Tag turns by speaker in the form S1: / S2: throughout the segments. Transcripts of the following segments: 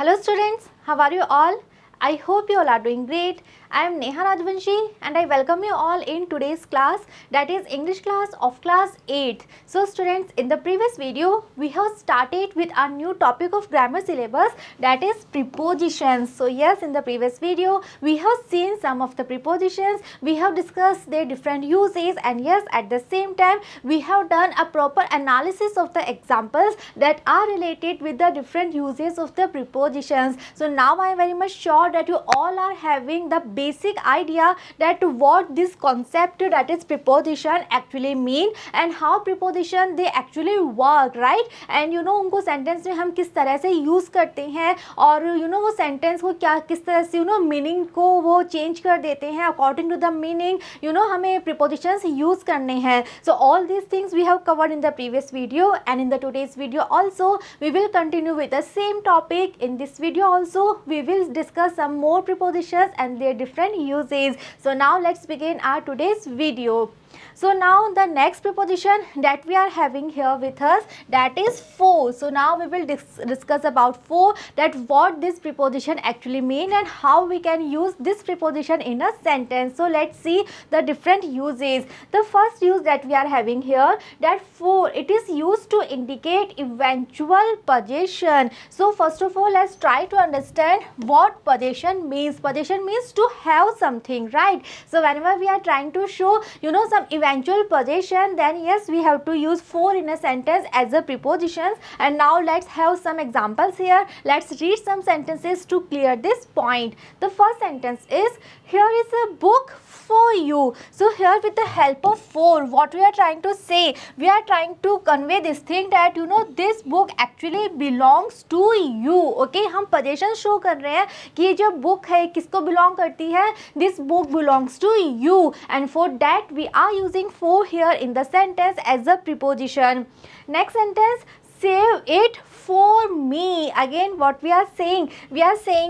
S1: Hello students, how are you all? I hope you all are doing great. I am Neha Rajvanshi and I welcome you all in today's class, that is English class of class 8. So students, in the previous video we have started with our new topic of grammar syllabus, that is prepositions. So yes, in the previous video we have seen some of the prepositions, we have discussed their different uses, and yes, at the same time we have done a proper analysis of the examples that are related with the different uses of the prepositions. So now I am very much sure that you all are having the basic idea that what this concept, that is preposition, actually mean and how preposition they actually work, right? And you know उनको sentence में हम किस तरह से use करते हैं और you know वो sentence को क्या किस तरह से you know meaning को वो change कर देते हैं according to the meaning, you know हमें prepositions use करने हैं. So all these things we have covered in the previous video, and in the today's video also we will continue with the same topic. In this video also we will discuss some more prepositions and their different uses. So now let's begin our today's video. So now the next preposition that we are having here with us, that is for. So now we will discuss about for, that what this preposition actually mean and how we can use this preposition in a sentence. So let's see the different uses. The first use that we are having here, that for, it is used to indicate eventual possession. So first of all, let's try to understand what possession means. Possession means to have something, right? So whenever we are trying to show you know some eventual possession, then yes, we have to use for in a sentence as a preposition. And now let's have some examples here. Let's read some sentences to clear this point. The first sentence is, here is a book for you. So here with the help of for, what we are trying to say, we are trying to convey this thing that you know this book actually belongs to you. Okay, हम possession show कर रहे हैं कि ये जो book है किसको belong करती है, this book belongs to you, and for that we are using for here in the sentence as a preposition. Next sentence, save it for me. Again what we are saying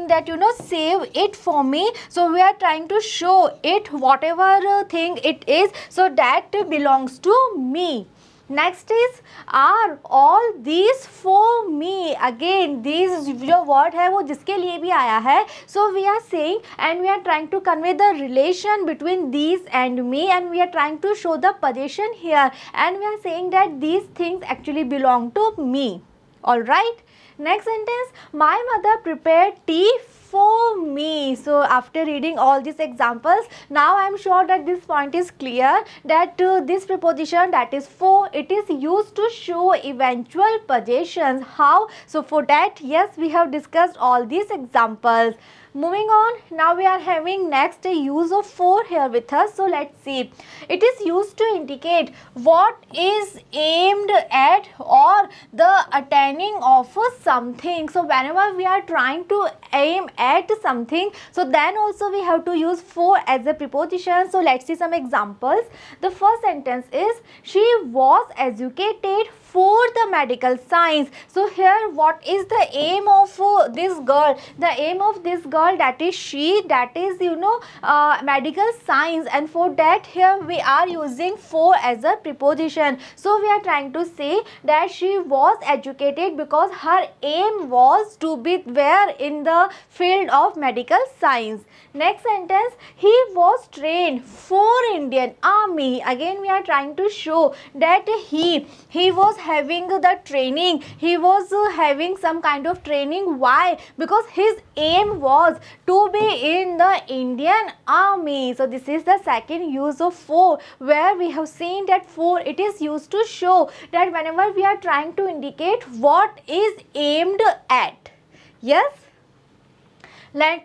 S1: that you know save it for me. So we are trying to show it, whatever thing it is, so that belongs to me. Next is, are all these for me. Again these जो word है वो जिसके लिए भी आया है. So we are saying and we are trying to convey the relation between these and me, and we are trying to show the possession here, and we are saying that these things actually belong to me. Alright. Next sentence, my mother prepared tea for me. So after reading all these examples, now I am sure that this point is clear, that this preposition, that is for, it is used to show eventual possessions. How? So for that, yes, we have discussed all these examples. Moving on, now we are having next a use of for here with us. So let's see. It is used to indicate what is aimed at or the attaining of something. So whenever we are trying to aim at something, so then also we have to use for as a preposition. So let's see some examples. The first sentence is, she was educated for the medical science. So here what is the aim of this girl? The aim of this girl, that is she, that is you know medical science, and for that here we are using for as a preposition. So we are trying to say that she was educated because her aim was to be where in the field of medical science. Next sentence, he was trained for Indian Army. Again we are trying to show that he was having the training, he was having some kind of training. Why? Because his aim was to be in the Indian Army. So this is the second use of for, where we have seen that for, it is used to show that whenever we are trying to indicate what is aimed at. Yes.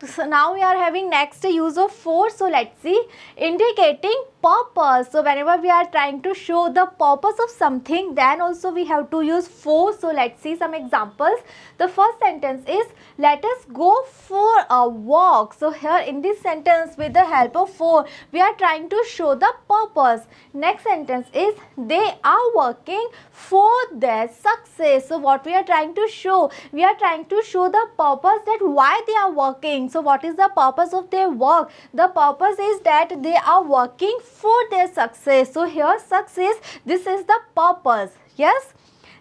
S1: So now we are having next use of for. So let's see, indicating purpose. So whenever we are trying to show the purpose of something, then also we have to use for. So let's see some examples. The first sentence is, let us go for a walk. So here in this sentence with the help of for, we are trying to show the purpose. Next sentence is, they are working for their success. So what we are trying to show, we are trying to show the purpose, that why they are working. So what is the purpose of their work? The purpose is that they are working for their success. So here success, this is the purpose. Yes.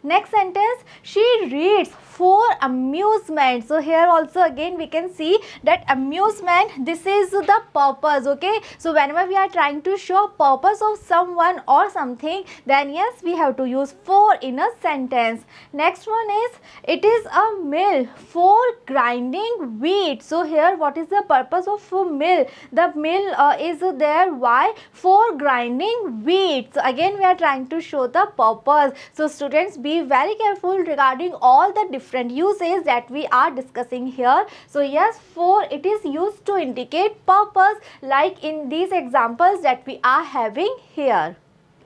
S1: Next sentence, she reads for amusement. So here also again we can see that amusement, this is the purpose. Okay, so whenever we are trying to show purpose of someone or something, then yes, we have to use for in a sentence. Next one is, it is a mill for grinding wheat. So here what is the purpose of a mill? The mill is there, why? For grinding wheat. So again we are trying to show the purpose. So students, be very careful regarding all the different uses that we are discussing here. So yes, for it is used to indicate purpose, like in these examples that we are having here.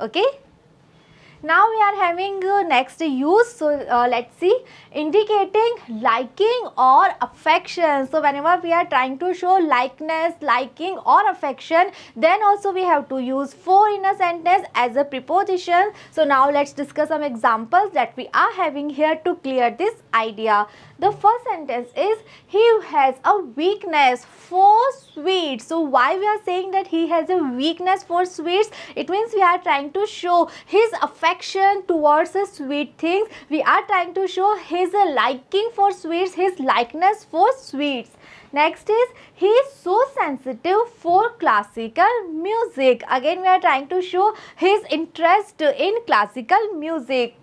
S1: Okay, now we are having next use. So let's see, indicating liking or affection. So whenever we are trying to show likeness, liking or affection, then also we have to use for in a sentence as a preposition. So now let's discuss some examples that we are having here to clear this idea. The first sentence is, he has a weakness for sweets. So why we are saying that he has a weakness for sweets? It means we are trying to show his affection towards the sweet things. We are trying to show his liking for sweets, his likeness for sweets. Next is, he is so sensitive for classical music. Again we are trying to show his interest in classical music.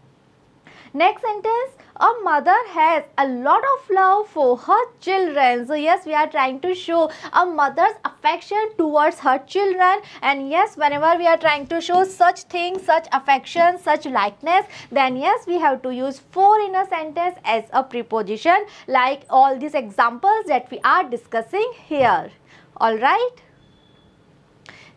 S1: Next sentence, a mother has a lot of love for her children. So yes, we are trying to show a mother's affection towards her children. And yes, whenever we are trying to show such things, such affection, such likeness, then yes, we have to use for in a sentence as a preposition, like all these examples that we are discussing here. Alright.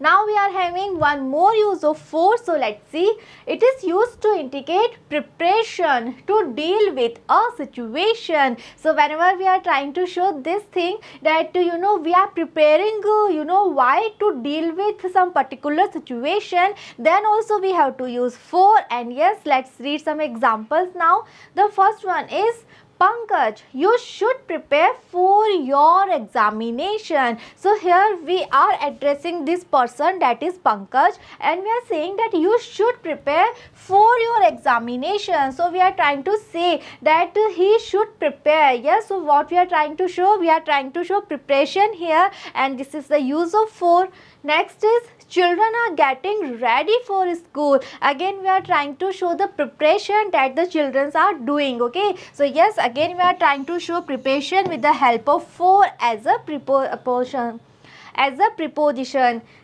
S1: Now we are having one more use of for. So let's see, it is used to indicate preparation to deal with a situation. So whenever we are trying to show this thing, that we are preparing why, to deal with some particular situation, then also we have to use for. And yes, let's read some examples now. The first one is, Pankaj, you should prepare for your examination. So here we are addressing this person, that is Pankaj, and we are saying that you should prepare for your examination. So we are trying to say that he should prepare. Yes, so what we are trying to show? We are trying to show preparation here, and this is the use of for. Next is, children are getting ready for school. Again we are trying to show the preparation that the children are doing. Okay, so yes, again we are trying to show preparation with the help of for as a preposition.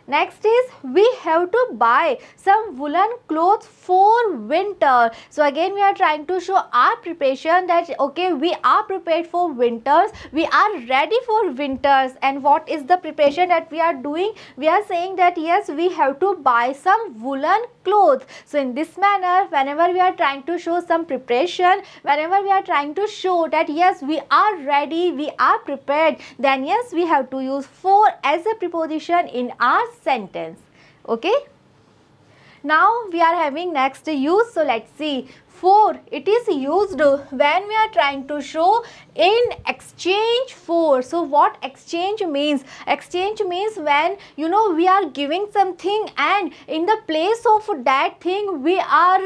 S1: Next is, we have to buy some woolen clothes for winter. So again we are trying to show our preparation, that okay, we are prepared for winters, we are ready for winters. And what is the preparation that we are doing? We are saying that yes, we have to buy some woolen clothes. So in this manner, whenever we are trying to show some preparation, whenever we are trying to show that yes, we are ready, we are prepared, then yes, we have to use for as a preposition in our sentence. Okay, now we are having next use. So let's see, for it is used when we are trying to show in exchange for. So what exchange means? Exchange means when we are giving something, and in the place of that thing we are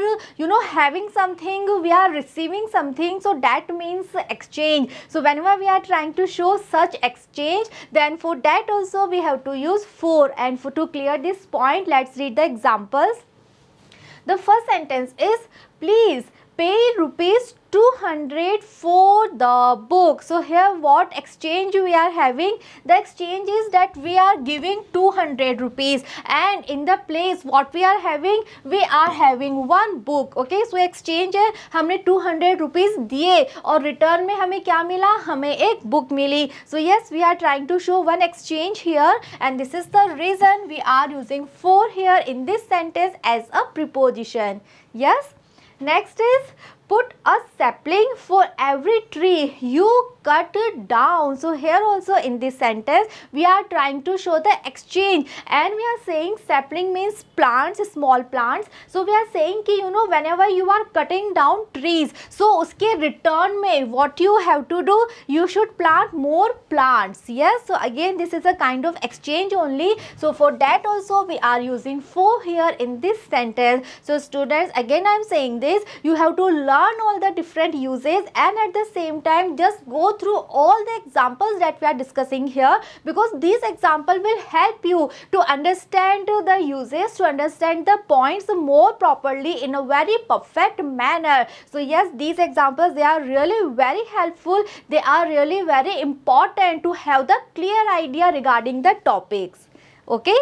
S1: having something, we are receiving something. So that means exchange. So whenever we are trying to show such exchange, then for that also we have to use for. And to clear this point, let's read the examples. The first sentence is, please pay rupees 200 for the book. So here what exchange we are having? The exchange is that we are giving 200 rupees, and in the place what we are having? We are having one book. Okay, so exchange है, हमने 200 rupees दिए और return में हमें क्या मिला? हमें एक book milli. So yes, we are trying to show one exchange here, and this is the reason we are using for here in this sentence as a preposition. Yes. Next is, put a sapling for every tree you cut down. So here also in this sentence we are trying to show the exchange, and we are saying sapling means plants, small plants. So we are saying कि whenever you are cutting down trees, so उसके return में what you have to do? You should plant more plants. Yes, so again this is a kind of exchange only. So for that also we are using for here in this sentence. So students, again I am saying this, you have to learn all the different different uses, and at the same time just go through all the examples that we are discussing here, because these examples will help you to understand the uses, to understand the points more properly in a very perfect manner. So yes, these examples, they are really very helpful, they are really very important to have the clear idea regarding the topics. Okay.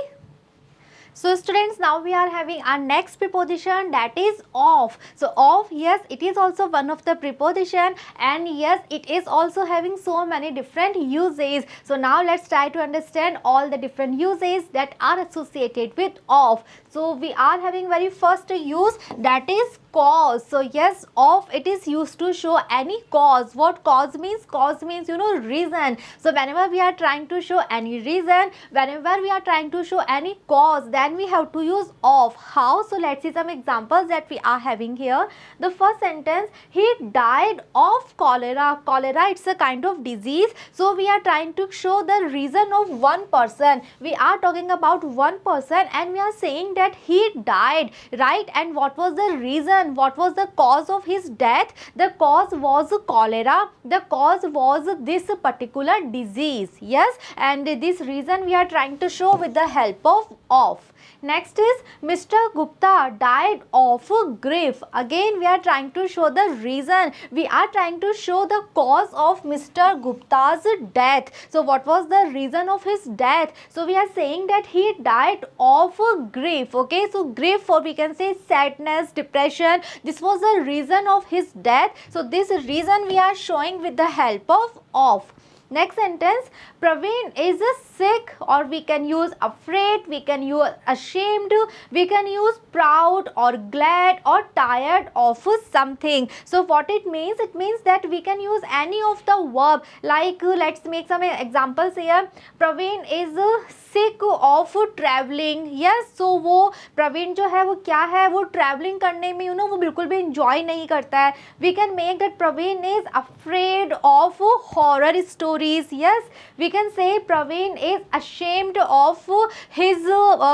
S1: So students, now we are having our next preposition, that is of. So of, yes, it is also one of the preposition, and yes, it is also having so many different uses. So now let's try to understand all the different uses that are associated with of. So we are having very first use, that is cause. So yes, of, it is used to show any cause. What cause means? Cause means, reason. So whenever we are trying to show any reason, whenever we are trying to show any cause, then we have to use of. How? So let's see some examples that we are having here. The first sentence, he died of cholera. Cholera, it's a kind of disease. So we are trying to show the reason of one person. We are talking about one person and we are saying that he died, right? And what was the reason? What was the cause of his death? The cause was cholera. The cause was this particular disease. Yes, and this reason we are trying to show with the help of. Next is Mr. Gupta died of grief. Again, we are trying to show the reason. We are trying to show the cause of Mr. Gupta's death. So what was the reason of his death? So we are saying that he died of grief. Okay, so grief, or we can say sadness, depression, this was the reason of his death. So this reason we are showing with the help of. Next sentence, Praveen is sick, or we can use afraid, we can use ashamed, we can use proud or glad or tired of something. So what it means? It means that we can use any of the verb. Like let's make some examples here. Praveen is sick of traveling. Yes, so वो प्रवीण जो है वो क्या है, वो traveling करने में वो बिल्कुल भी enjoy नहीं करता है. We can make that Praveen is afraid of horror stories. Yes, we can say Praveen is ashamed of his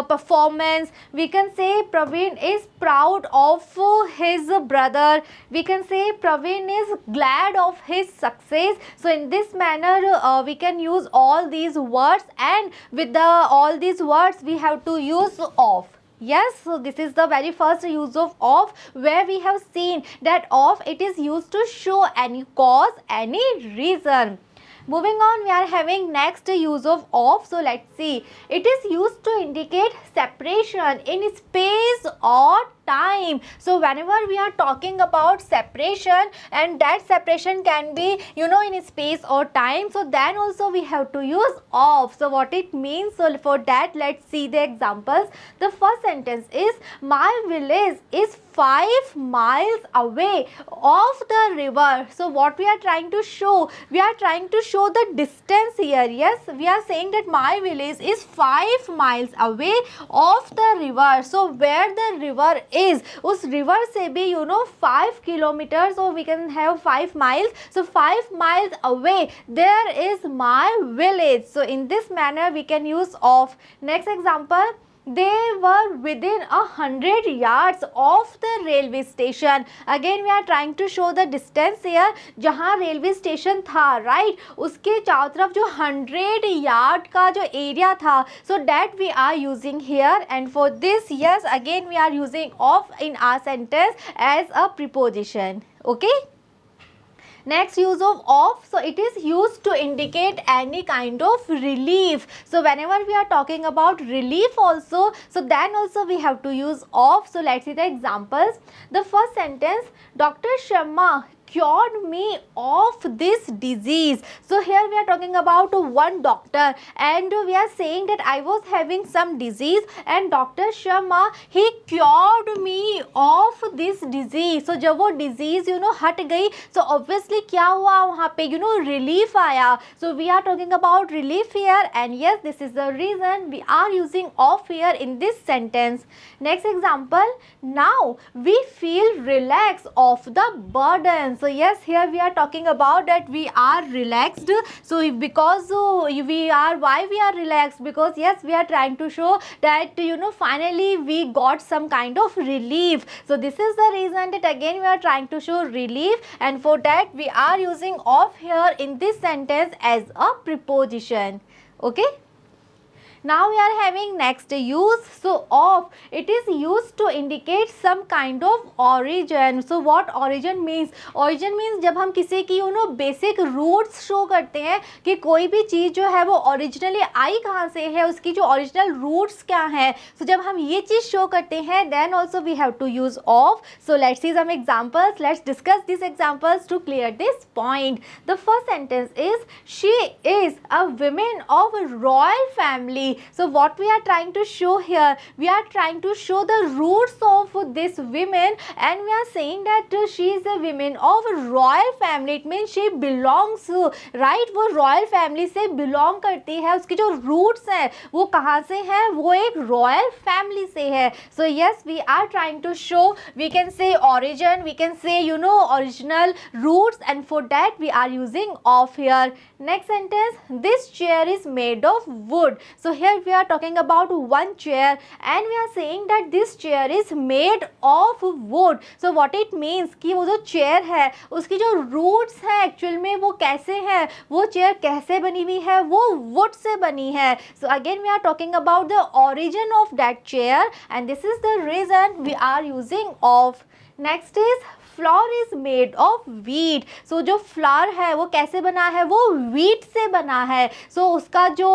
S1: performance. We can say Praveen is proud of his brother. We can say Praveen is glad of his success. So in this manner we can use all these words, and with all these words we have to use of. Yes, so this is the very first use of, where we have seen that of, it is used to show any cause, any reason. Moving on, we are having next use of. So let's see. It is used to indicate separation in space or time. So whenever we are talking about separation, and that separation can be in space or time, so then also we have to use of. So what it means? So for that, let's see the examples. The first sentence is, my village is 5 miles away of the river. So what we are trying to show? We are trying to show the distance here. Yes, we are saying that my village is 5 miles away of the river. So where the river is, उस river से भी 5 kilometers, or we can have 5 miles. So 5 miles away there is my village. So in this manner we can use of. Next example, they were within 100 yards of the railway station. Again we are trying to show the distance here. जहाँ railway station था, right, उसके चारों तरफ जो 100 yard का जो area था, so that we are using here. And for this, yes, again we are using of in our sentence as a preposition. Okay. Next use of, so it is used to indicate any kind of relief. So whenever we are talking about relief also, so then also we have to use of. So let's see the examples. The first sentence, Dr. Sharma cured me of this disease. So here we are talking about one doctor, and we are saying that I was having some disease and Dr. Sharma, he cured me of this disease. So जब वो disease हट गई, so obviously क्या हुआ वहाँ पे relief आया. So we are talking about relief here, and yes, this is the reason we are using of here in this sentence. Next example, now we feel relaxed of the burdens. So yes, here we are talking about that we are relaxed. So because we are, why we are relaxed? Because yes, we are trying to show that finally we got some kind of relief. So this is the reason that again we are trying to show relief, and for that we are using of here in this sentence as a preposition. Okay. Now we are having next use. So of, it is used to indicate some kind of origin. So what origin means? Origin means जब हम किसी की basic roots show करते हैं कि कोई भी चीज़ जो है वो originally आई कहाँ से है, उसकी जो original roots क्या है. So जब हम ये चीज़ show करते हैं, then also we have to use of. So let's see some examples. Let's discuss these examples to clear this point. The first sentence is, she is a woman of a royal family. So what we are trying to show here, we are trying to show the roots of this woman, and we are saying that she is a woman of a royal family. It means she belongs, right, वो royal family से belong करती है. उसकी जो roots हैं वो कहाँ से हैं? वो एक royal family से है. So yes, we are trying to show, we can say origin, we can say original roots, and for that we are using of here. Next sentence, this chair is made of wood. So here we are talking about one chair, and we are saying that this chair is made of wood. So what it means कि वो जो chair है उसकी जो roots है actual में वो कैसे है, वो chair कैसे बनी हुई है, वो wood से बनी है. So again we are talking about the origin of that chair, and this is the reason we are using of. Next is, flour is made of wheat. So जो flour है वो कैसे बना है, वो wheat से बना है. So उसका जो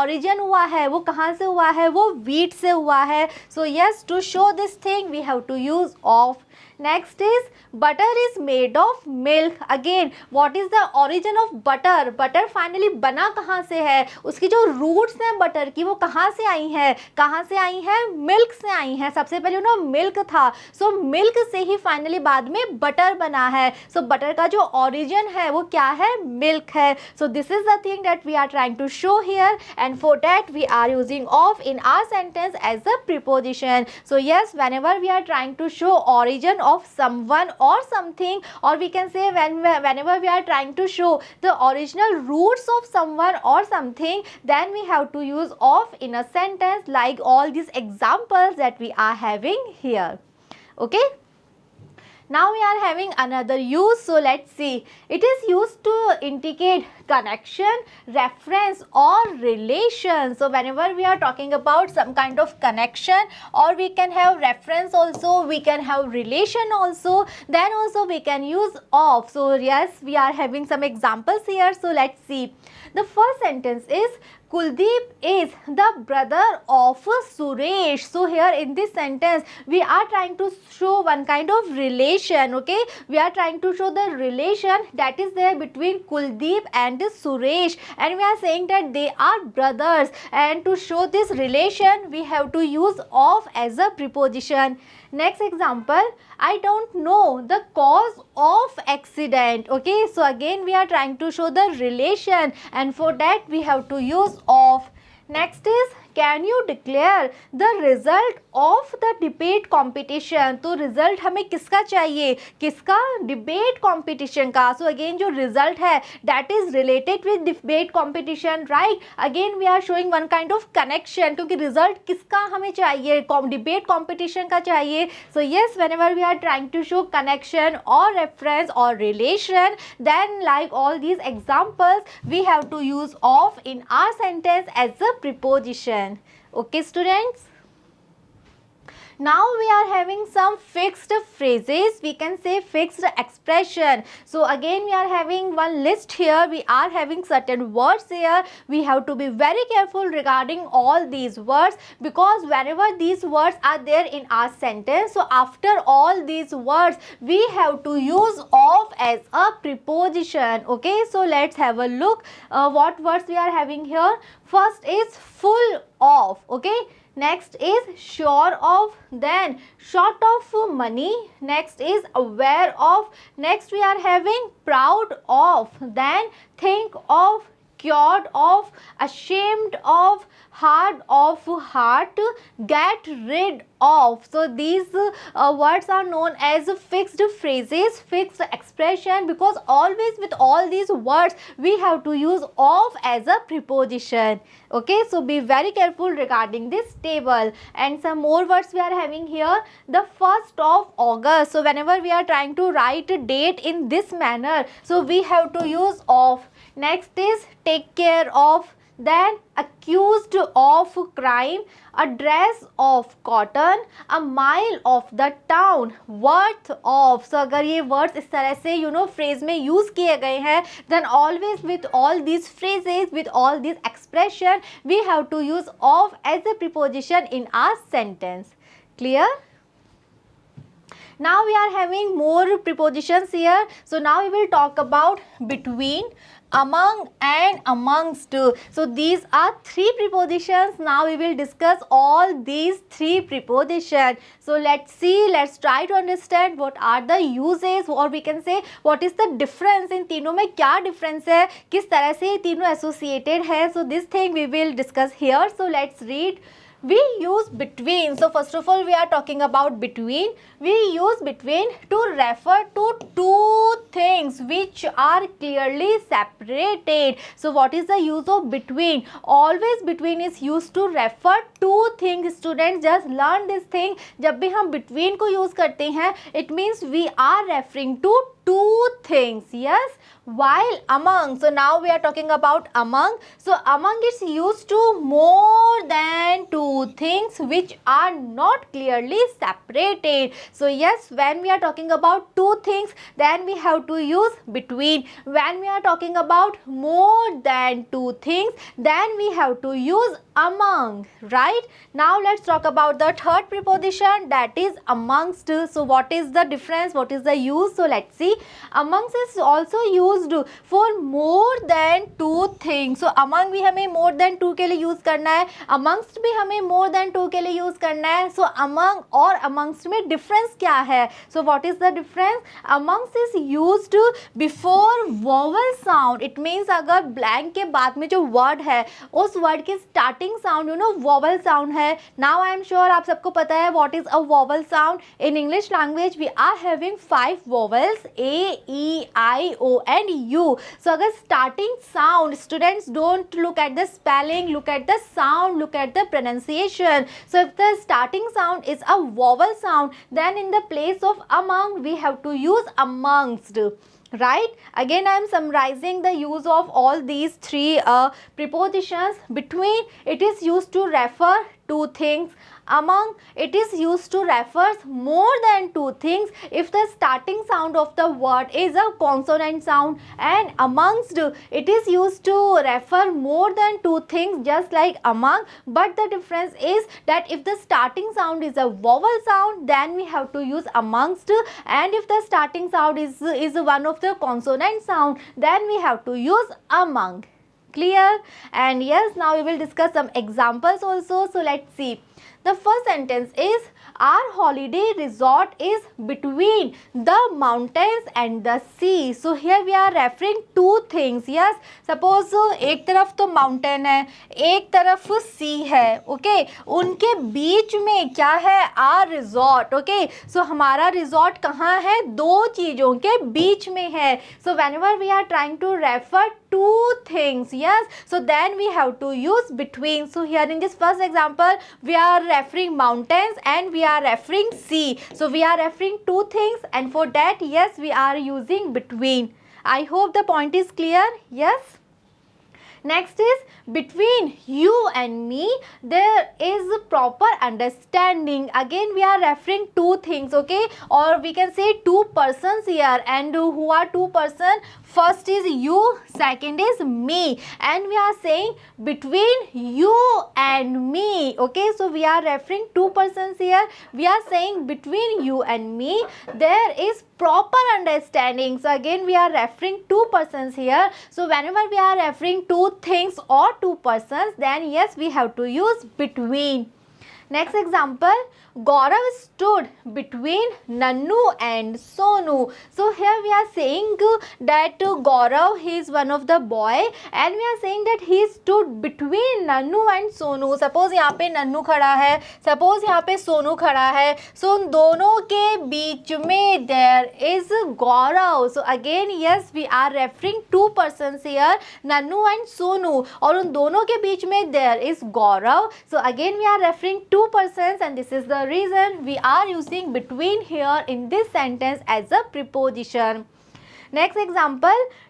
S1: origin हुआ है वो कहाँ से हुआ है, वो wheat से हुआ है. So yes, to show this thing we have to use of. Next is, butter is made of milk. Again, what is the origin of butter? Butter finally बना कहाँ से है, उसकी जो roots हैं butter की वो कहाँ से आई है, कहाँ से आई है, milk से आई है. सबसे पहले milk था, so milk से ही finally बाद में butter बना है. So butter का जो origin है वो क्या है, milk है. So this is the thing that we are trying to show here, and for that we are using of in our sentence as a preposition. So yes, whenever we are trying to show origin of someone or something, or we can say whenever we are trying to show the original roots of someone or something, then we have to use of in a sentence like all these examples that we are having here. Okay. Now we are having another use. So let's see. It is used to indicate connection, reference or relation. So whenever we are talking about some kind of connection, or we can have reference also, we can have relation also, then also we can use of. So yes, we are having some examples here. So let's see. The first sentence is, Kuldeep is the brother of Suresh. So here in this sentence we are trying to show one kind of relation. Okay, we are trying to show the relation that is there between Kuldeep and Suresh, and we are saying that they are brothers, and to show this relation we have to use of as a preposition. Next example, I don't know the cause of accident. Okay, so again we are trying to show the relation, and for that we have to use of. Next is, can you declare the result of the debate competition? तो result हमें किसका चाहिए, किसका, debate competition का. So again जो result है that is related with debate competition, right? Again we are showing one kind of connection, क्योंकि result किसका हमें चाहिए, debate competition का चाहिए. So yes, whenever we are trying to show connection or reference or relation, then like all these examples we have to use of in our sentence as a preposition. Okay students, now we are having some fixed phrases, we can say fixed expression. So again we are having one list here, we are having certain words here. We have to be very careful regarding all these words, because whenever these words are there in our sentence, so after all these words we have to use of as a preposition. Okay, so let's have a look what words we are having here. First is full of. Okay, next is sure of, then short of money, next is aware of, next we are having proud of, then think of, cured of, ashamed of, hard of heart, get rid of. So these words are known as fixed phrases, fixed expression, because always with all these words we have to use of as a preposition. Okay, so be very careful regarding this table. And some more words we are having here. The 1st of August. So whenever we are trying to write a date in this manner, so we have to use of. Next is take care of. Then accused of crime, a dress of cotton, a mile of the town, worth of. So अगर ये words इस तरह से phrase में use किए गए हैं, then always with all these phrases, with all these expression, we have to use of as a preposition in our sentence. Clear? Now we are having more prepositions here. So now we will talk about between, among and amongst. So these are 3 prepositions. Now we will discuss all these 3 prepositions. So let's see, let's try to understand what are the uses, or we can say what is the difference in तीनों में क्या difference है, किस तरह से ये तीनों associated है. So this thing we will discuss here. So let's read. We use between. So first of all we are talking about between. We use between to refer to two things which are clearly separated. So what is the use of between? Always between is used to refer two things. Students, just learn this thing. जब भी हम between को use करते हैं, it means we are referring to two things. Yes, while among, so now we are talking about among. So among is used to more than two things which are not clearly separated. So yes, when we are talking about two things, then we have to use between. When we are talking about more than two things, then we have to use among, right? Now let's talk about the third preposition, that is amongst. So what is the difference, what is the use? So let's see. Amongst is also used for more than two things. So among भी हमें more than two के लिए use करना है, amongst भी हमें more than two के लिए use करना है. So among और amongst में difference क्या है? So what is the difference? Amongst is used before vowel sound. It means अगर blank के बाद में जो word है, उस word के starting sound vowel sound है. Now I am sure आप सबको पता है what is a vowel sound. In English language we are having 5 vowels, A, E, I, O and U. So अगर starting sound, students don't look at the spelling, look at the sound, look at the pronunciation. So if the starting sound is a vowel sound, then in the place of among we have to use amongst. Right? Again I am summarizing the use of all these 3 prepositions. Between, it is used to refer two things. Among, it is used to refer more than two things if the starting sound of the word is a consonant sound. And amongst, it is used to refer more than two things just like among, but the difference is that if the starting sound is a vowel sound, then we have to use amongst, and if the starting sound is one of the consonant sound, then we have to use among. Clear? And yes, now we will discuss some examples also. So let's see. The first sentence is, our holiday resort is between the mountains and the sea. So here we are referring two things. Yes, suppose एक तरफ तो mountain है, एक तरफ sea है, okay? उनके बीच में क्या है? Our resort, okay? So हमारा resort कहाँ है? दो चीजों के बीच में है. So whenever we are trying to refer two things, yes, so then we have to use between. So here in this first example we are referring mountains and we are referring sea. So we are referring two things, and for that, yes, we are using between. I hope the point is clear. Yes. Next is, between you and me there is proper understanding. Again we are referring two things, okay, or we can say two persons here. And who are two persons? First is you, second is me, and we are saying between you and me, okay. So we are referring two persons here. We are saying between you and me there is proper understanding. So again we are referring two persons here. So whenever we are referring two things or two persons, then yes, we have to use between. Next example, Gaurav stood between Nannu and Sonu. So here we are saying that Gaurav, he is one of the boy and we are saying that he stood between Nannu and Sonu. Suppose यहाँ पे नन्नू खड़ा है, suppose यहाँ पे सोनू खड़ा है, so उन दोनों के बीच में there is Gaurav. So again yes, we are referring two persons here, Nannu and Sonu, और उन दोनों के बीच में there is Gaurav. So again we are referring two persons and this is the reason we are using between here in this sentence as a preposition. Next example,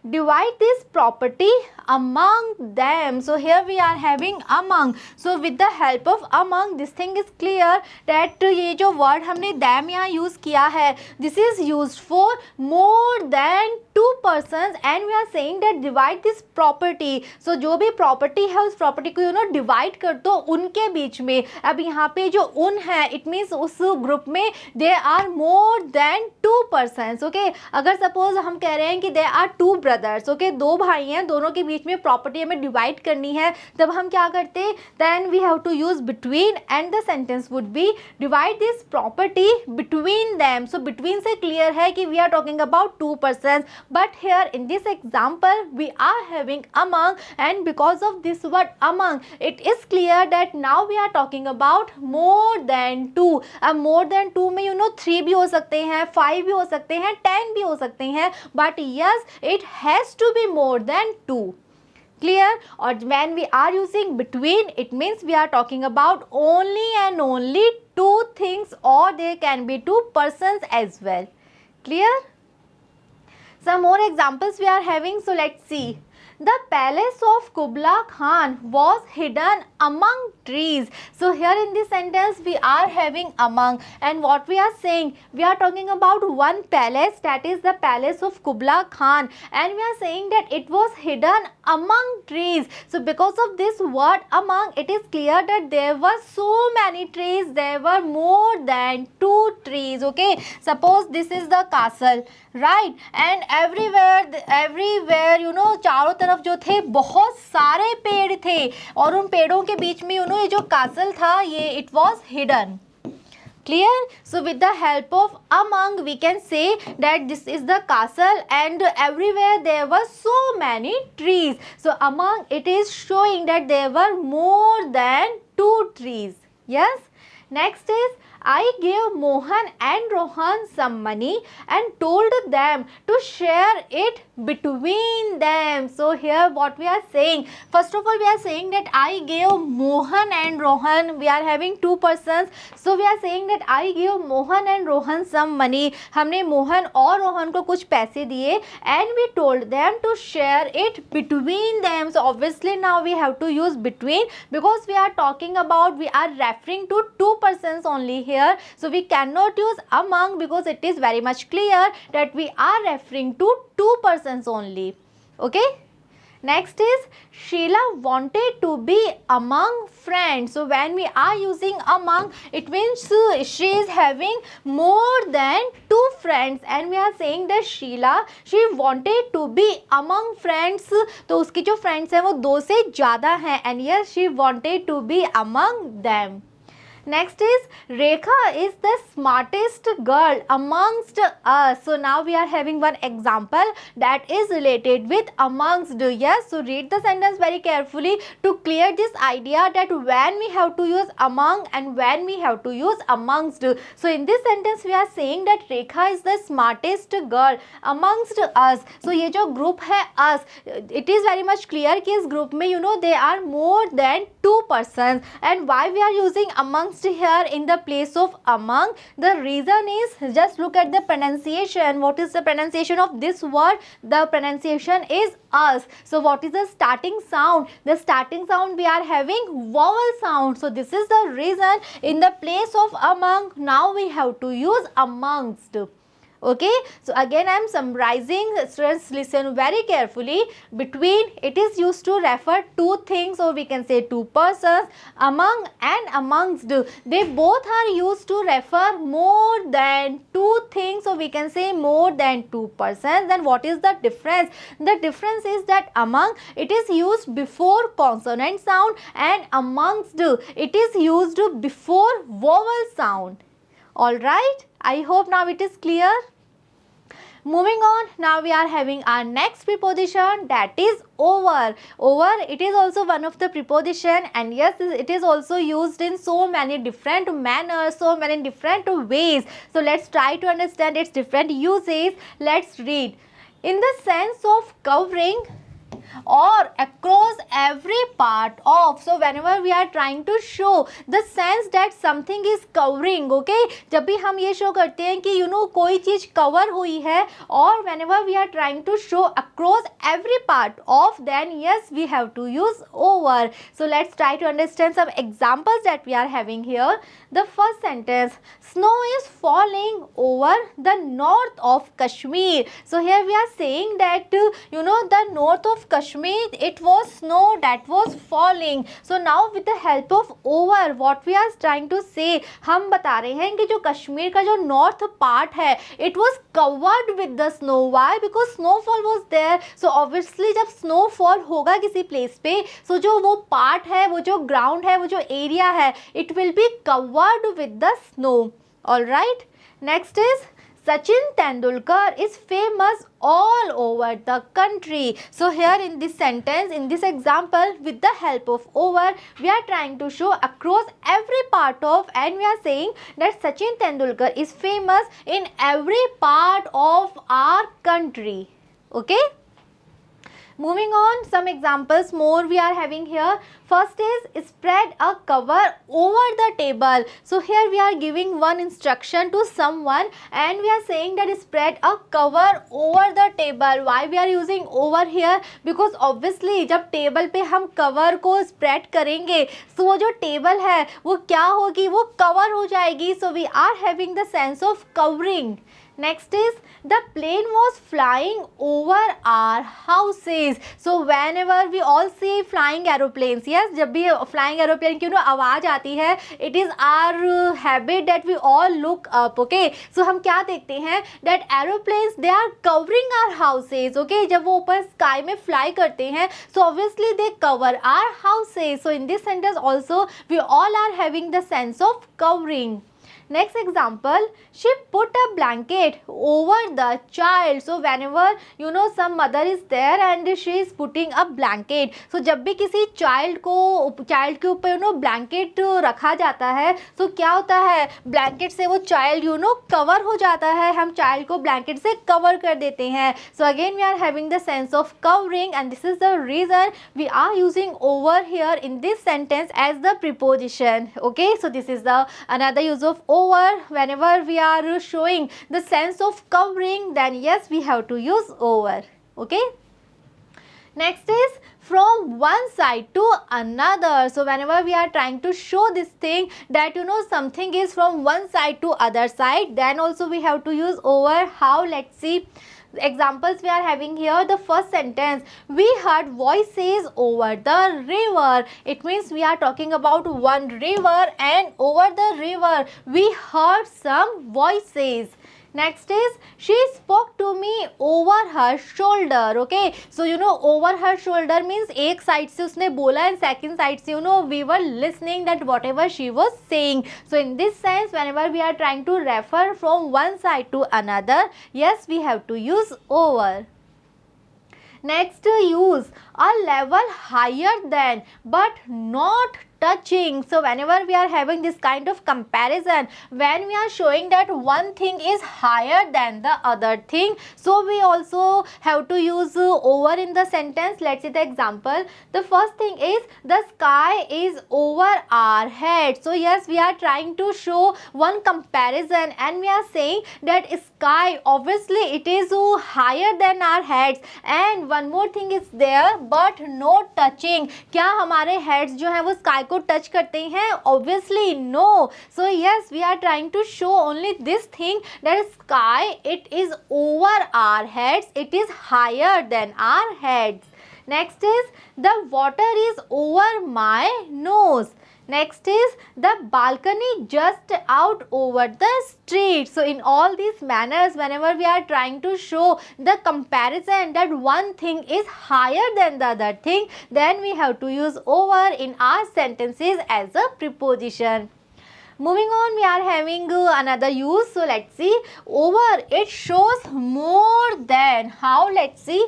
S1: divide this property among them. So here we are having among. So with the help of among, this thing is clear that ये जो word हमने them यहाँ use किया है, this is used for more than two persons and we are saying that divide this property. So जो भी property है उस property को divide कर दो उनके बीच में. अब यहाँ पे जो उन है, it means उस group में there are more than two persons. Okay, अगर suppose हम कह रहे हैं कि there are two brothers, okay, दो भाई हैं, दोनों के बीच में property हमें divide करनी है, तब हम क्या करते, then we have to use between and the sentence would be divide this property between them. So between से clear है कि we are talking about two persons, but here in this example we are having among and because of this word among, it is clear that now we are talking about more than two. अब more than two में three भी हो सकते हैं, five भी हो सकते हैं, 10 भी हो सकते हैं, but yes, it has to be more than two. Clear? Or when we are using between, it means we are talking about only and only two things, or there can be two persons as well. Clear? Some more examples we are having, so let's see. The palace of Kubla Khan was hidden among trees. So here in this sentence we are having among, and what we are saying, we are talking about one palace, that is the palace of Kubla Khan, and we are saying that it was hidden among trees. So because of this word among, it is clear that there were so many trees, there were more than two trees. Okay, suppose this is the castle, right, and everywhere चारों तरफ जो थे बहुत सारे पेड़ थे और उन पेड़ों के बीच में ये जो castle था ये it was hidden. Clear? So with the help of among we can say that this is the castle and everywhere there were so many trees. So among, it is showing that there were more than two trees. Yes? Next is, I gave Mohan and Rohan some money and told them to share it between them. So here what we are saying, first of all we are saying that I gave Mohan and Rohan, we are having two persons, so we are saying that I gave Mohan and Rohan some money, हमने मोहन और रोहन को कुछ पैसे दिए and we told them to share it between them. So obviously now we have to use between because we are talking about, we are referring to two persons only here, so we cannot use among because it is very much clear that we are referring to two persons only. Okay, next is Sheila wanted to be among friends. So when we are using among, it means she is having more than two friends and we are saying that Sheila, she wanted to be among friends, तो उसकी जो friends हैं वो दो से ज़्यादा हैं and yes, she wanted to be among them. Next is Rekha is the smartest girl amongst us. So now we are having one example that is related with amongst. Yes, so read the sentence very carefully to clear this idea that when we have to use among and when we have to use amongst. So in this sentence we are saying that Rekha is the smartest girl amongst us. So ये जो group है us, it is very much clear कि इस group में there are more than two persons, and why we are using amongst here in the place of among, the reason is just look at the pronunciation. What is the pronunciation of this word? The pronunciation is us. So what is the starting sound? The starting sound we are having vowel sound. So this is the reason in the place of among now we have to use amongst. Okay, so again I am summarizing. Students, listen very carefully. Between, it is used to refer two things, or we can say two persons. Among and amongst, they both are used to refer more than two things, so we can say more than two persons. Then what is the difference? The difference is that among, it is used before consonant sound, and amongst, it is used before vowel sound. Alright, I hope now it is clear. Moving on, now we are having our next preposition, that is over. Over, it is also one of the preposition, and yes, it is also used in so many different manners, so many different ways. So let's try to understand its different uses. Let's read. In the sense of covering or across every part of. So whenever we are trying to show the sense that something is covering, okay, जब भी हम ये show करते हैं कि कोई चीज cover हुई है, और whenever we are trying to show across every part of, then yes, we have to use over. So let's try to understand some examples that we are having here. The first sentence, snow is falling over the north of Kashmir. So here we are saying that the north of Kashmir, it was snow that was falling. So now with the help of over, what we are trying to say, हम बता रहे हैं कि जो कश्मीर का जो north part है, it was covered with the snow. Why? Because snowfall was there. So obviously जब snowfall होगा किसी place पे, so जो वो part है, वो जो ground है, वो जो area है, it will be covered with the snow. Alright. Next is, Sachin Tendulkar is famous all over the country. So here in this sentence, in this example, with the help of over, we are trying to show across every part of, and we are saying that Sachin Tendulkar is famous in every part of our country. Okay. Moving on, some examples more we are having here. First is, spread a cover over the table. So here we are giving one instruction to someone, and we are saying that spread a cover over the table. Why we are using over here? Because obviously जब table पे हम cover को spread करेंगे, so वो जो table है वो क्या होगी, वो cover हो जाएगी. So we are having the sense of covering. Next is, the plane was flying over our houses. So whenever we all see flying aeroplanes, yes, जब भी flying aeroplane की आवाज़ आती है, it is our habit that we all look up. Okay, so हम क्या देखते हैं, that aeroplanes, they are covering our houses. Okay, जब वो ऊपर sky में fly करते हैं, so obviously they cover our houses. So in this sentence also, we all are having the sense of covering. Next example, she put a blanket over the child. So whenever some mother is there and she is putting a blanket, so जब भी किसी child के ऊपर blanket रखा जाता है, so क्या होता है, blanket से वो child cover हो जाता है, हम child को blanket से cover कर देते हैं. So again we are having the sense of covering, and this is the reason we are using over here in this sentence as the preposition. Okay, so this is the another use of over. Whenever we are showing the sense of covering, then yes, we have to use over. Okay. Next is, from one side to another. So whenever we are trying to show this thing that something is from one side to other side, then also we have to use over. How? Let's see. Examples we are having here. The first sentence, we heard voices over the river. It means we are talking about one river, and over the river we heard some voices. Next is, she spoke to me over her shoulder. Okay, so over her shoulder means एक side से उसने बोला, and second side से we were listening that whatever she was saying. So in this sense, whenever we are trying to refer from one side to another, yes, we have to use over. Next, use a level higher than but not touching. So whenever we are having this kind of comparison, when we are showing that one thing is higher than the other thing, so we also have to use over in the sentence. Let's see the example. The first thing is, the sky is over our head. So yes, we are trying to show one comparison, and we are saying that sky, obviously it is higher than our heads, and one more thing is there, but no touching. क्या हमारे heads जो है वो sky को touch करते हैं? Obviously no. So yes, we are trying to show only this thing that sky it is over our heads, it is higher than our heads. Next is the water is over my nose. Next is the balcony just out over the street. So in all these manners, whenever we are trying to show the comparison that one thing is higher than the other thing, then we have to use over in our sentences as a preposition. Moving on, we are having another use. So let's see. Over, it shows more than. How? Let's see.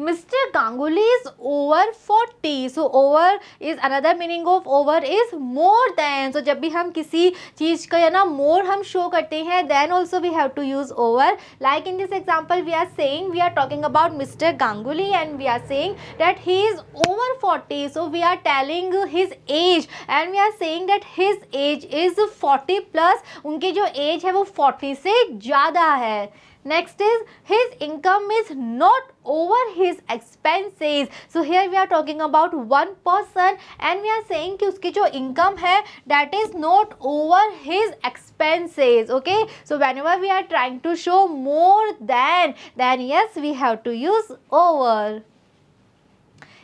S1: Mr. Ganguly is over 40. So over is another meaning of over is more than. So जब भी हम किसी चीज़ का या ना more हम show करते हैं, then also we have to use over. Like in this example, we are saying, we are talking about Mr. Ganguly and we are saying that he is over 40. So we are telling his age and we are saying that his age is 40 plus. उनकी जो age है वो 40 से ज़्यादा है. Next is his income is not over his expenses. So here we are talking about one person and we are saying कि उसकी जो income है that is not over his expenses. Okay, so whenever we are trying to show more than, then yes, we have to use over.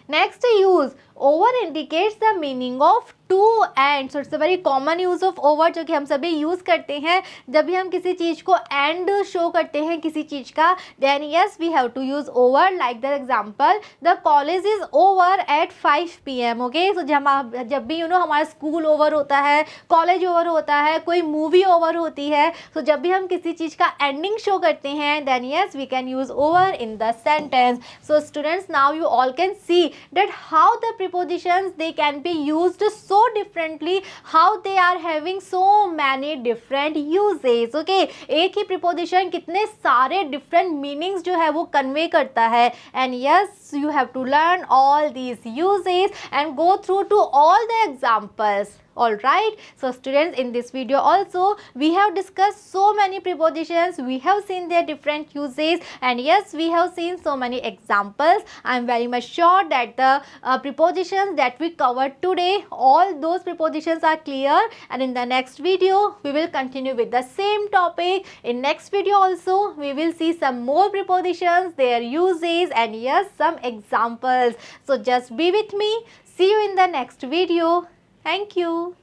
S1: Next use, over indicates the meaning of to and. So it's a very common use of over जो कि हम सभी use करते हैं जब भी हम किसी चीज़ को and शो करते हैं किसी चीज़ का, then yes we have to use over. Like the example, the college is over at 5 PM. Okay, so जब भी हमारा स्कूल ओवर होता है, कॉलेज ओवर होता है, कोई मूवी ओवर होती है, so जब भी हम किसी चीज़ का एंडिंग शो करते हैं, then yes we can use over in the sentence. So students, now you all can see that how the prepositions they can be used so differently, how they are having so many different uses. Okay, एक ही preposition कितने सारे different meanings जो है वो convey करता है. And yes, you have to learn all these uses and go through to all the examples. Alright, so students, in this video also we have discussed so many prepositions, we have seen their different uses, and yes, we have seen so many examples. I am very much sure that the prepositions that we covered today, all those prepositions are clear, and in the next video we will continue with the same topic. In next video also we will see some more prepositions, their uses, and yes, some examples. So just be with me. See you in the next video. Thank you.